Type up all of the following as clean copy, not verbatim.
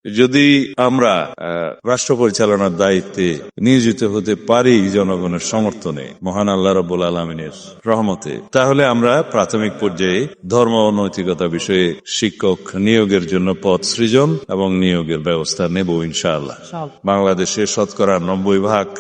যদি আমরা রাষ্ট্র পরিচালনার দায়িত্বে নিয়োজিত হতে পারি জনগণের সমর্থনে, মহান আল্লাহ রাব্বুল আলামিনের রহমতে, তাহলে আমরা প্রাথমিক পর্যায়ে ধর্ম ও নৈতিকতা বিষয়ে শিক্ষক নিয়োগের জন্য পদ সৃজন এবং নিয়োগের ব্যবস্থা নেব ইনশাআল্লাহ। বাংলাদেশে শতকরা 90%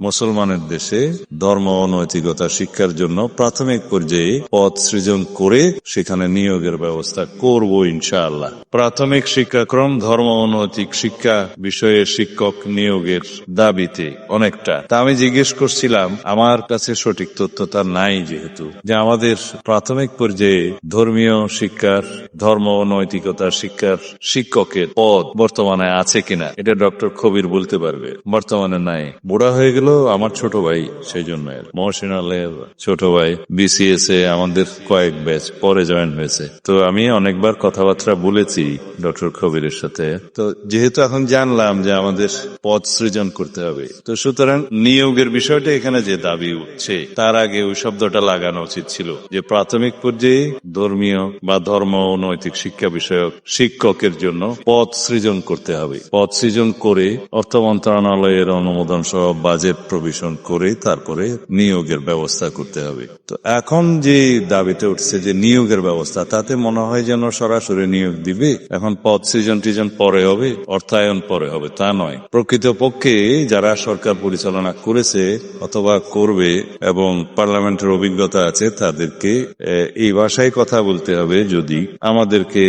মুসলমানের দেশে ধর্ম ও নৈতিকতা শিক্ষার জন্য প্রাথমিক পর্যায়ে পদ সৃজন করে সেখানে নিয়োগের ব্যবস্থা করব ইনশাআল্লাহ। প্রাথমিক শিক্ষাক্রম ধর্ম ও নৈতিক শিক্ষা বিষয়ে শিক্ষক নিয়োগের দাবিতে অনেকটা। তা আমি জিজ্ঞেস করছিলাম, আমার কাছে সঠিক তথ্যতা নাই যেহেতু, যে আমাদের প্রাথমিক পর্যায়ে ধর্মীয় শিক্ষার, ধর্ম ও নৈতিকতা শিক্ষার শিক্ষকের পদ বর্তমানে আছে কিনা, এটা ডক্টর খবির বলতে পারবে। বর্তমানে নাই, বুড়া হয়ে গেল আমার ছোট ভাই, সেই জন্য মহসিনালের ছোট ভাই বিসিএস এ আমাদের কয়েক ব্যাচ পরে জয়েন হয়েছে। তো আমি অনেকবার কথাবার্তা বলেছি ডক্টর খবিরের সাথে। তো যেহেতু এখন জানলাম যে আমাদের পদ সৃজন করতে হবে, তো সুতরাং নিয়োগের বিষয়টা এখানে যে দাবি উঠছে, তার আগে ওই শব্দটা লাগানো উচিত ছিল যে প্রাথমিক পর্যায়ে ধর্মীয় বা ধর্ম ও নৈতিক শিক্ষা বিষয়ক শিক্ষকের জন্য পদ সৃজন করতে হবে। পদ সৃজন করে অর্থ মন্ত্রণালয়ের অনুমোদন সহ বাজেট প্রভিশন করে তারপরে নিয়োগের ব্যবস্থা করতে হবে। তো এখন যে দাবিতে উঠছে যে নিয়োগের ব্যবস্থা, তাতে মনে হয় যেন সরাসরি নিয়োগ দিবে, এখন পদ সৃজন টিজন পরে হবে, অর্থায়ন পরে হবে, তা নয়। প্রকৃতপক্ষে যারা সরকার পরিচালনা করেছে অথবা করবে এবং পার্লামেন্টের অভিজ্ঞতা আছে, তাদেরকে এই ভাষায় কথা বলতে হবে। যদি আমাদেরকে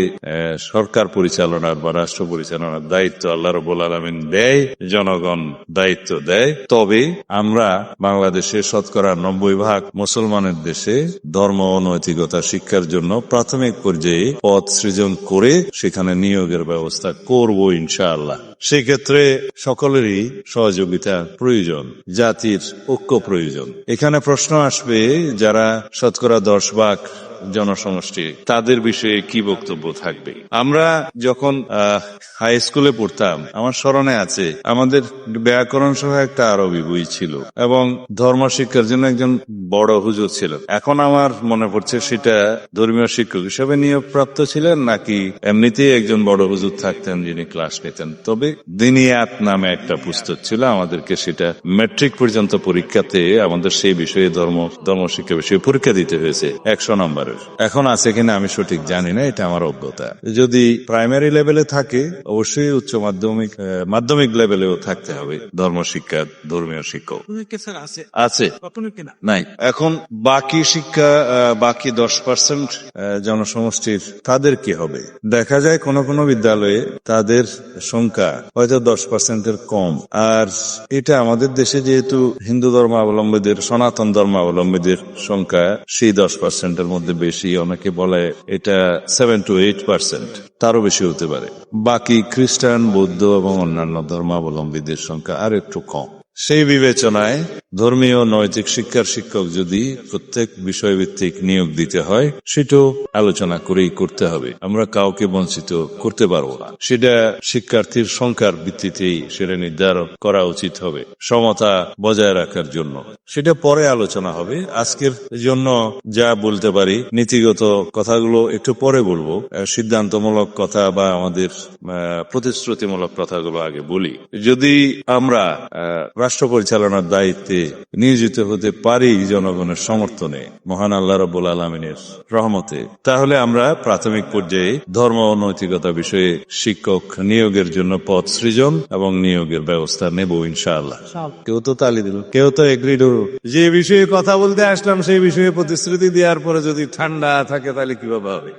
সরকার পরিচালনার বা রাষ্ট্র পরিচালনার দায়িত্ব আল্লাহ রাব্বুল আলামিন দেয়, জনগণ দায়িত্ব দেয়, তবে আমরা বাংলাদেশের শতকরা 90% মুসলমানের দেশে ধর্ম ও নৈতিকতা শিক্ষার জন্য প্রাথমিক পর্যায়ে পদ সৃজন করে সেখানে নিয়োগের ব্যবস্থা করব ইনশাআল্লাহ। সেক্ষেত্রে সকলেরই সহযোগিতা প্রয়োজন, জাতির ঐক্য প্রয়োজন। এখানে প্রশ্ন আসবে, যারা শতকরা 10% জনসমষ্টি, তাদের বিষয়ে কি বক্তব্য থাকবে? আমরা যখন হাই স্কুলে পড়তাম, আমার স্মরণে আছে আমাদের ব্যাকরণ সহ একটা আরবি বই ছিল এবং ধর্ম শিক্ষার জন্য একজন বড় হুজুর ছিলেন। এখন আমার মনে পড়ছে সেটা ধর্মীয় শিক্ষক হিসেবে নিয়োগপ্রাপ্ত ছিলেন নাকি এমনিতেই একজন বড় হুজুর থাকতেন যিনি ক্লাস নিতেন। তবে দিনিয়াত নামে একটা পুস্তক ছিল, আমাদেরকে সেটা ম্যাট্রিক পর্যন্ত পরীক্ষাতে আমাদের সেই বিষয়ে ধর্ম শিক্ষা বিষয়ে পরীক্ষা দিতে হয়েছে 100 নম্বরের। এখন আছে কিনা আমি সঠিক জানি না, এটা আমার অজ্ঞতা। যদি প্রাইমারি লেভেলে থাকে, অবশ্যই উচ্চ মাধ্যমিক লেভেলেও থাকতে হবে ধর্ম শিক্ষা, ধর্মীয় শিক্ষক আছে নাই। এখন বাকি শিক্ষা, বাকি 10% জনসমষ্টির, তাদের কি হবে? দেখা যায় কোন কোন বিদ্যালয়ে তাদের সংখ্যা হয়তো 10%-এর কম। আর এটা আমাদের দেশে যেহেতু হিন্দু ধর্মাবলম্বীদের, সনাতন ধর্মাবলম্বীদের সংখ্যা সেই 10%-এর মধ্যে বেশি, অনেকে বলে এটা 7 to 8%, তারও বেশি হতে পারে। বাকি খ্রিস্টান, বৌদ্ধ এবং অন্যান্য ধর্মাবলম্বীদের সংখ্যা আর একটু কম। সেই বিবেচনায় ধর্মীয় নৈতিক শিক্ষার শিক্ষক যদি প্রত্যেক বিষয়ভিত্তিক নিয়োগ দিতে হয়, সেটাও আলোচনা করেই করতে হবে। আমরা কাউকে বঞ্চিত করতে পারবো না, সেটা শিক্ষার্থীর সংখ্যার ভিত্তিতেই সেটা নির্ধারণ করা উচিত হবে, সমতা বজায় রাখার জন্য। সেটা পরে আলোচনা হবে। আজকের জন্য যা বলতে পারি, নীতিগত কথাগুলো একটু পরে বলবো। সিদ্ধান্তমূলক কথা বা আমাদের প্রতিশ্রুতিমূলক কথাগুলো আগে বলি। যদি আমরা রাষ্ট্র পরিচালনার দায়িত্বে নিয়োজিত হতে পারি জনগণের সমর্থনে, মহান আল্লাহ রাব্বুল আলামিনের রহমতে, তাহলে আমরা প্রাথমিক পর্যায়ে ধর্ম ও নৈতিকতা বিষয়ে শিক্ষক নিয়োগের জন্য পদ সৃজন এবং নিয়োগের ব্যবস্থা নেব ইনশাআল্লাহ। কেউ তো তালি দিল, কেউ তো এগ্রিড হল। যে বিষয়ে কথা বলতে আসলাম সেই বিষয়ে প্রতিশ্রুতি দেওয়ার পরে যদি ঠান্ডা থাকে, তাহলে কিভাবে হবে?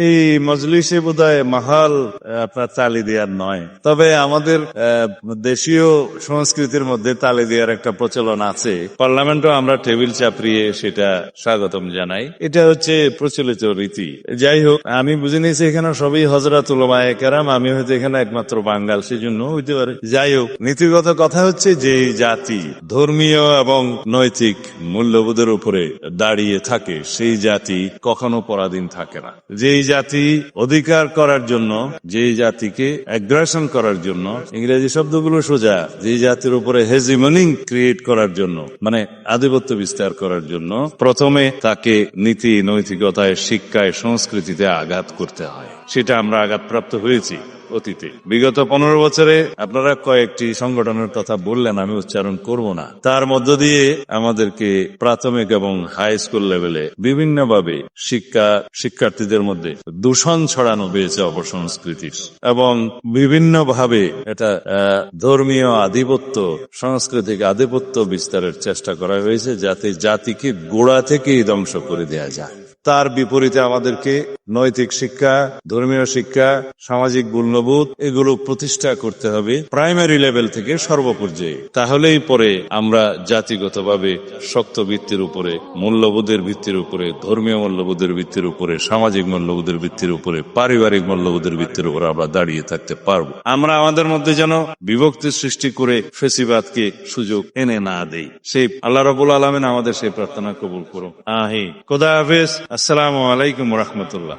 এই মজলিসে বোধহয় মাহাল আপনার তালি দেওয়ার নয়। তবে আমাদের দেশীয় সংস্কৃতির মধ্যে তালি দেওয়ার একটা প্রচলন আছে। পার্লামেন্টও আমরা টেবিল চাপড়িয়ে সেটা স্বাগতম জানাই, এটা হচ্ছে প্রচলিত রীতি। যাই হোক, আমি বুঝে নিয়েছি এখানে সবই হযরত উলামায়ে কেরাম, আমি হয়তো এখানে একমাত্র বাঙাল, সেই জন্য হইতে পারে। যাই হোক, নীতিগত কথা হচ্ছে যে জাতি ধর্মীয় এবং নৈতিক মূল্যবোধের উপরে দাঁড়িয়ে থাকে, সেই জাতি কখনো পরাধীন থাকে না। যেই জাতি অধিকার করার জন্য, যেই জাতিকে অ্যাগ্রেশন করার জন্য, ইংরেজি শব্দগুলো সোজা, যেই জাতির উপরে হেজিমনি ক্রিয়েট করার জন্য, মানে আধিপত্য বিস্তার করার জন্য, প্রথমে তাকে নীতি নৈতিকতায়, শিক্ষায়, সংস্কৃতিতে আঘাত করতে হয়। সেটা আমরা আঘাতপ্রাপ্ত হয়েছি। অতীতে। বিগত 15 বছরে আপনারা কয়েকটি সংগঠনের কথা বললেন, আমি উচ্চারণ করব না। তার মধ্য দিয়ে আমাদেরকে প্রাথমিক এবং হাই স্কুল লেভেলে বিভিন্নভাবে শিক্ষার্থীদের মধ্যে দূষণ ছড়ানো হয়েছে অপসংস্কৃতির, এবং বিভিন্নভাবে এটা ধর্মীয় আধিপত্য, সাংস্কৃতিক আধিপত্য বিস্তারের চেষ্টা করা হয়েছে, যাতে জাতিকে গোড়া থেকেই ধ্বংস করে দেয়া যায়। তার বিপরীতে আমাদেরকে নৈতিক শিক্ষা, ধর্মীয় শিক্ষা, সামাজিক মূল্যবোধ এগুলো প্রতিষ্ঠা করতে হবে প্রাইমারি লেভেল থেকে সর্বপর্যায়ে। তাহলেই পরে আমরা জাতিগতভাবে শক্ত ভিত্তির উপরে, মূল্যবোধের ভিত্তির উপরে, ধর্মীয় মূল্যবোধের ভিত্তির উপরে, সামাজিক মূল্যবোধের ভিত্তির উপরে, পারিবারিক মূল্যবোধের ভিত্তির উপরে আমরা দাঁড়িয়ে থাকতে পারবো। আমরা আমাদের মধ্যে যেন বিভক্তি সৃষ্টি করে ফেসিবাদকে সুযোগ এনে না দেই। সেই আল্লাহ রাব্বুল আলামিন আমাদের সেই প্রার্থনা কবুল করুন। খোদা হাফেজ। আসসালামু আলাইকুম ওয়া রাহমাতুল্লাহ।